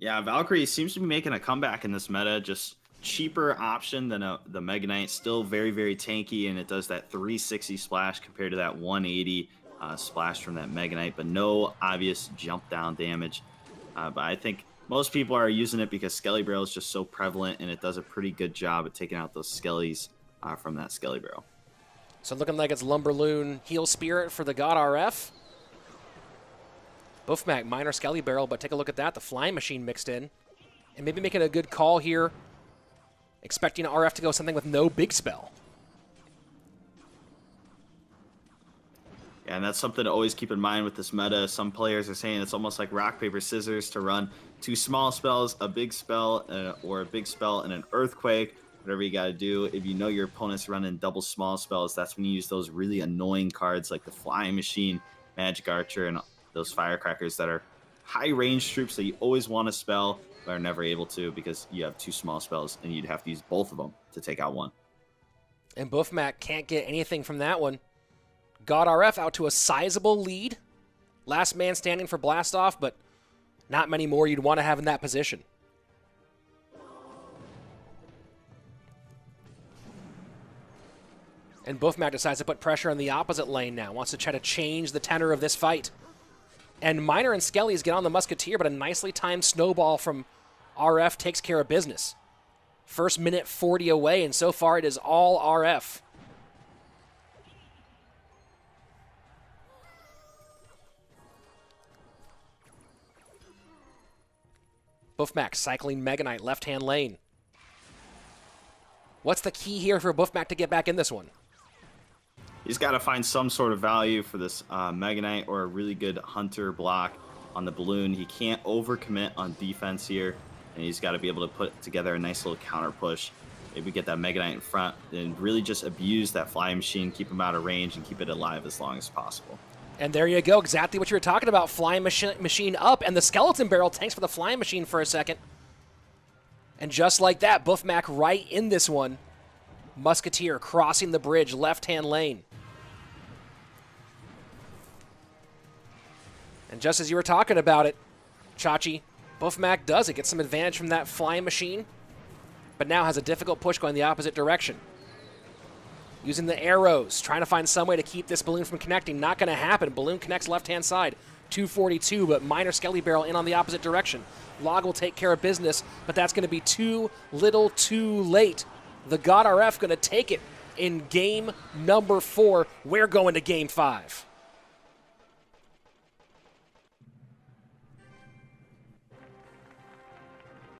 Yeah, Valkyrie seems to be making a comeback in this meta. Just cheaper option than the Mega Knight. Still very, very tanky, and it does that 360 splash compared to that 180 splash from that Mega Knight, but no obvious jump down damage. But I think most people are using it because Skelly Barrel is just so prevalent, and it does a pretty good job at taking out those Skellies from that Skelly Barrel. So looking like it's Lumberloon Heal Spirit for the God RF. Boeufmac, minor Skelly Barrel, but take a look at that. The Flying Machine mixed in. And maybe making a good call here. Expecting RF to go something with no big spell. Yeah, and that's something to always keep in mind with this meta. Some players are saying it's almost like rock, paper, scissors to run 2 small spells, a big spell, or a big spell and an earthquake. Whatever you got to do. If you know your opponent's running double small spells, that's when you use those really annoying cards like the Flying Machine, Magic Archer, and those Firecrackers that are high range troops that you always want to spell but are never able to because you have 2 small spells and you'd have to use both of them to take out one. And Boeufmac can't get anything from that one. God RF out to a sizable lead. Last man standing for Blastoff, but not many more you'd want to have in that position. And Boeufmac decides to put pressure on the opposite lane now. Wants to try to change the tenor of this fight. And Miner and Skellies get on the Musketeer, but a nicely timed snowball from RF takes care of business. First minute 40 away, and so far it is all RF. Boeufmac cycling Mega Knight left-hand lane. What's the key here for Boeufmac to get back in this one? He's got to find some sort of value for this Mega Knight or a really good Hunter block on the balloon. He can't overcommit on defense here, and he's got to be able to put together a nice little counter push. Maybe get that Mega Knight in front and really just abuse that Flying Machine, keep him out of range, and keep it alive as long as possible. And there you go, exactly what you were talking about. Flying Machine up, and the Skeleton Barrel tanks for the Flying Machine for a second. And just like that, Boeufmac right in this one. Musketeer crossing the bridge, left-hand lane. And just as you were talking about it, Chachi, Boeufmac does it. Gets some advantage from that Flying Machine, but now has a difficult push going the opposite direction. Using the arrows, trying to find some way to keep this balloon from connecting. Not going to happen. Balloon connects left-hand side. 242, but minor Skelly Barrel in on the opposite direction. Log will take care of business, but that's going to be too little too late. The God RF going to take it in game number 4. We're going to game 5.